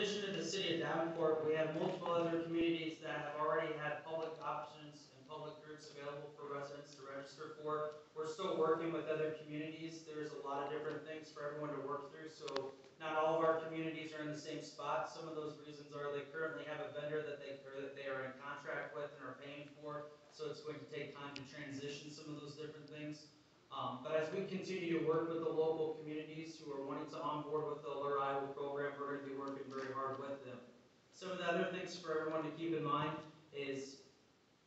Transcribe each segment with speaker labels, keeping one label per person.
Speaker 1: addition to the city of Davenport, we have multiple other communities that have already had public options and public groups available for residents to register for. We're still working with other communities. There's a lot of different things for everyone to work through, so not all of our communities are in the same spot. Some of those reasons are they currently have a vendor that they are in contract with and are paying for, so it's going to take time to transition some of those different things. But as we continue to work with the local communities who are wanting to onboard with the Alert Iowa program, we're going to be working very hard with them. Some of the other things for everyone to keep in mind is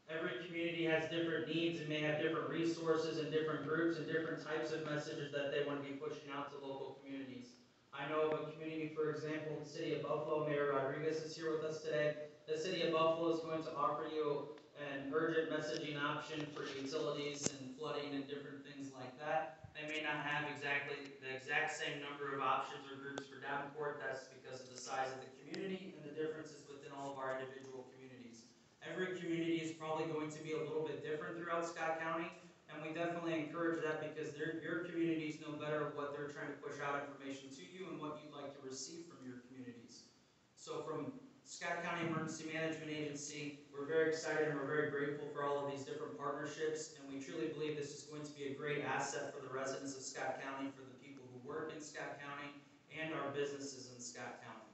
Speaker 1: every community has different needs and may have different resources and different groups and different types of messages that they want to be pushing out to local communities. I know of a community, for example, the city of Buffalo. Mayor Rodriguez is here with us today. The city of Buffalo is going to offer you an urgent messaging option for utilities and flooding and different things like that. They may not have the exact same number of options or groups for Davenport. That's because of the size of the community and the differences within all of our individual communities. Every community is probably going to be a little bit different throughout Scott County, and we definitely encourage that because your communities know better what they're trying to push out information to you and what you'd like to receive from your communities. So from Scott County Emergency Management Agency, we're very excited and we're very grateful for all of these different partnerships, and we truly believe this is going to be a great asset for the residents of Scott County, for the people who work in Scott County, and our businesses in Scott County.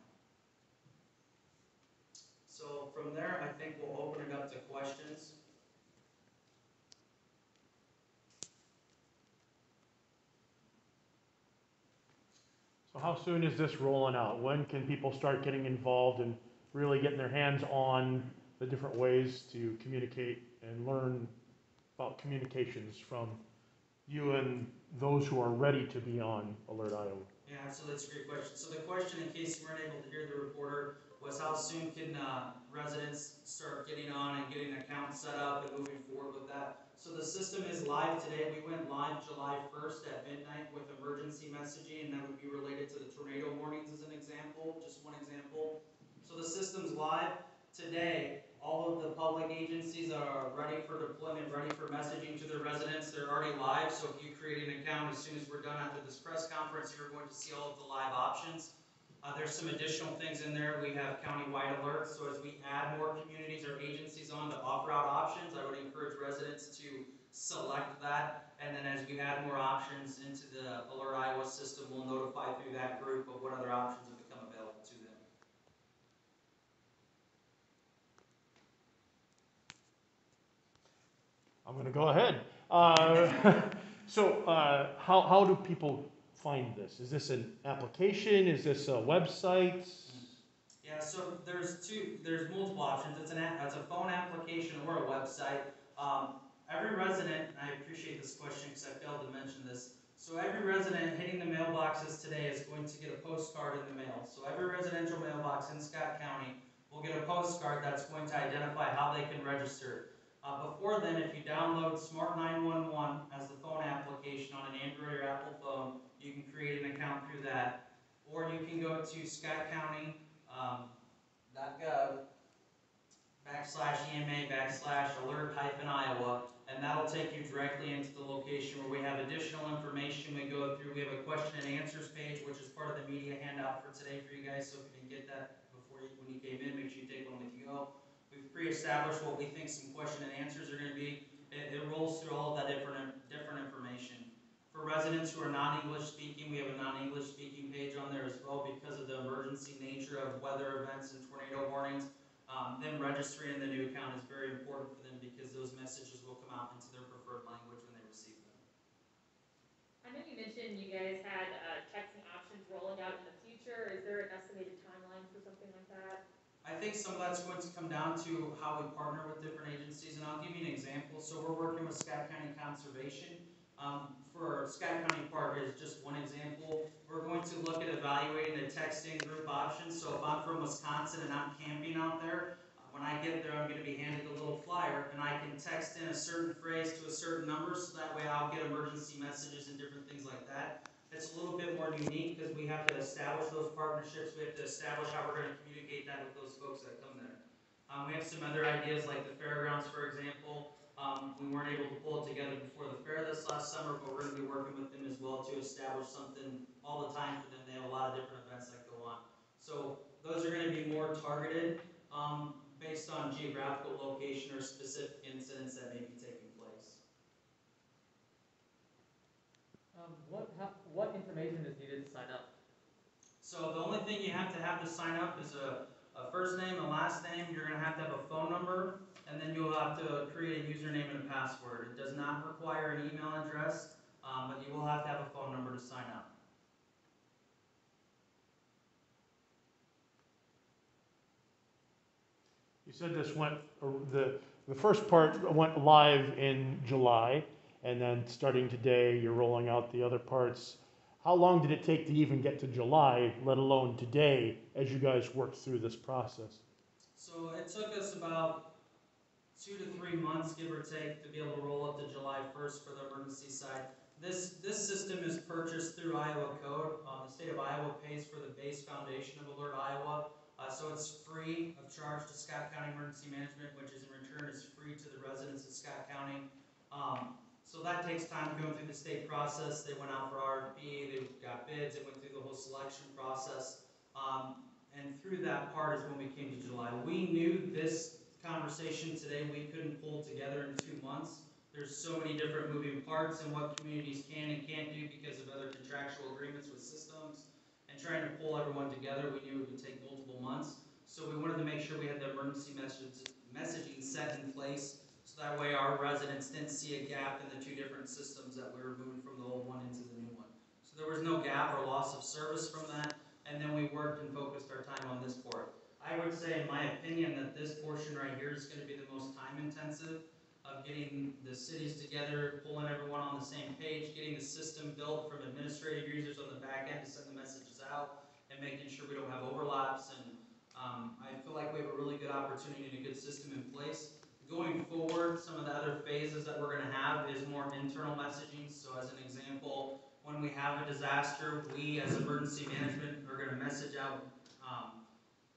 Speaker 1: So from there, I think we'll open it up to questions.
Speaker 2: So how soon is this rolling out? When can people start getting involved and really getting their hands on the different ways to communicate and learn about communications from you and those who are ready to be on Alert Iowa?
Speaker 1: Yeah, absolutely, that's a great question. So the question, in case you weren't able to hear the reporter, was how soon can residents start getting on and getting accounts set up and moving forward with that? So the system is live today. We went live July 1st at midnight with emergency messaging, and that would be related to the tornado warnings as an example, just one example. So the system's live today. All of the public agencies are ready for deployment, ready for messaging to their residents. They're already live, so if you create an account, as soon as we're done after this press conference, you're going to see all of the live options. There's some additional things in there. We have county-wide alerts, so as we add more communities or agencies on to offer out options, I would encourage residents to select that, and then as we add more options into the Alert Iowa system, we'll notify through that group of what other options have become available to them.
Speaker 2: I'm going to go ahead. So how do people find this? Is this an application? Is this a website?
Speaker 1: Yeah, so there's multiple options. It's a phone application or a website. Every resident, and I appreciate this question because I failed to mention this. So every resident hitting the mailboxes today is going to get a postcard in the mail. So every residential mailbox in Scott County will get a postcard that's going to identify how they can register. Before then, if you download Smart 911 as the phone application on an Android or Apple phone, you can create an account through that. Or you can go to scottcounty.gov /EMA/alert-Iowa, and that'll take you directly into the location where we have additional information we go through. We have a question and answers page, which is part of the media handout for today for you guys, so if you didn't get that before when you came in, make sure you take one with you go. We've pre-established what we think some question and answers are going to be. It rolls through all of that different information. For residents who are non-English speaking, we have a non-English speaking page on there as well because of the emergency nature of weather events and tornado warnings. Them registering in the new account is very important for them because those messages will come out into their preferred language when they receive them.
Speaker 3: I know you mentioned you guys had texting options rolling out in the future. Is there an estimated timeline for something like that?
Speaker 1: I think some of that's going to come down to how we partner with different agencies, and I'll give you an example. So we're working with Scott County Conservation. For Scott County Park is just one example. We're going to look at evaluating the texting group options. So if I'm from Wisconsin and I'm camping out there, when I get there, I'm going to be handed a little flyer, and I can text in a certain phrase to a certain number, so that way I'll get emergency messages and different things like that. It's a little bit more unique because we have to establish those partnerships. We have to establish how we're going to communicate that with those folks that come there. We have some other ideas like the fairgrounds, for example. We weren't able to pull it together before the fair this last summer, but we're going to be working with them as well to establish something all the time for them. They have a lot of different events that go on. So those are going more targeted, based on geographical location or specific incidents that may be taking place.
Speaker 4: What information is needed to sign up?
Speaker 1: So the only thing you have to sign up is a first name, a last name. You're going to have a phone number, and then you'll have to create a username and a password. It does not require an email address, but you will have to have a phone number to sign up.
Speaker 2: You said this went, the first part went live in July, and then starting today, you're rolling out the other parts. How long did it take to even get to July, let alone today, as you guys worked through this process?
Speaker 1: So it took us about 2 to 3 months, give or take, to be able to roll up to July 1st for the emergency side. This system is purchased through Iowa Code. The state of Iowa pays for the base foundation of Alert Iowa, so it's free of charge to Scott County Emergency Management, which is in return is free to the residents of Scott County. So that takes time going through the state process. They went out for RFP, they got bids, they went through the whole selection process. And through that part is when we came to July. We knew this conversation today we couldn't pull together in 2 months. There's so many different moving parts and what communities can and can't do because of other contractual agreements with systems. And trying to pull everyone together, we knew it would take multiple months. So we wanted to make sure we had the emergency messaging set in place, so that way our residents didn't see a gap in the 2 different systems that we were moving from the old one into the new one. So there was no gap or loss of service from that, and then we worked and focused our time on this port. I would say, in my opinion, that this portion right here is going to be the most time intensive of getting the cities together, pulling everyone on the same page, getting the system built from administrative users on the back end to send the messages out, and making sure we don't have overlaps. And I feel like we have a really good opportunity and a good system in place. Going forward, some of the other phases that we're going to have is more internal messaging. So as an example, when we have a disaster, we as emergency management are going to message out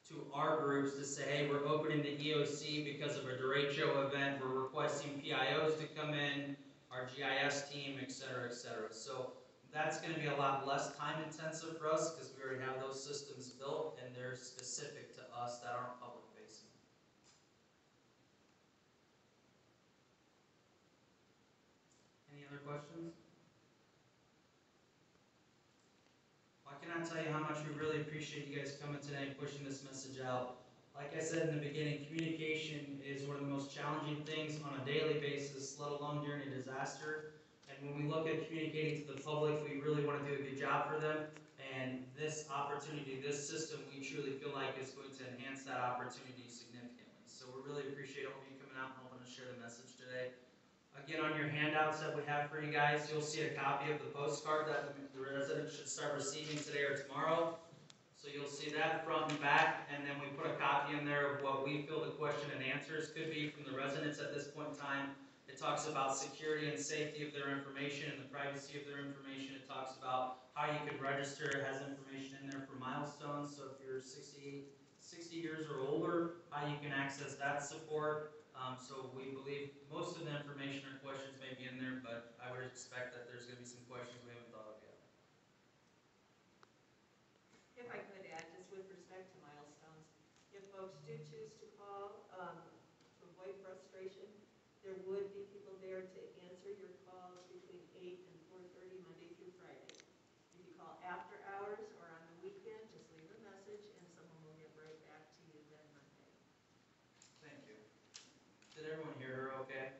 Speaker 1: to our groups to say, hey, we're opening the EOC because of a derecho event, we're requesting PIOs to come in, our GIS team, et cetera, et cetera. So that's going to be a lot less time intensive for us because we already have those systems built and they're specific to us that aren't public facing. Any other questions? I cannot tell you how much we really appreciate you guys coming today and pushing this message out. Like I said in the beginning, communication is one of the most challenging things on a daily basis, let alone during a disaster. And when we look at communicating to the public, we really want to do a good job for them. And this opportunity, this system, we truly feel like is going to enhance that opportunity significantly. So we really appreciate all of you coming out and helping us share the message today. Again, on your handouts that we have for you guys, you'll see a copy of the postcard that the residents should start receiving today or tomorrow. So you'll see that front and back, and then we put a copy in there of what we feel the question and answers could be from the residents at this point in time. It talks about security and safety of their information and the privacy of their information. It talks about how you can register. It has information in there for milestones. So if you're 60 years or older, how you can access that support. So we believe most of the information or questions may be in there, but I would expect that there's going to be some questions we haven't thought of yet.
Speaker 5: If I could add, just with respect to milestones, if folks do choose to call to avoid frustration, there would be people there to answer your calls between 8 and 4:30 Monday through Friday. If you call after hours or on the weekend, just leave a message and someone will get right back to you then Monday.
Speaker 1: Thank you. Did everyone hear her okay?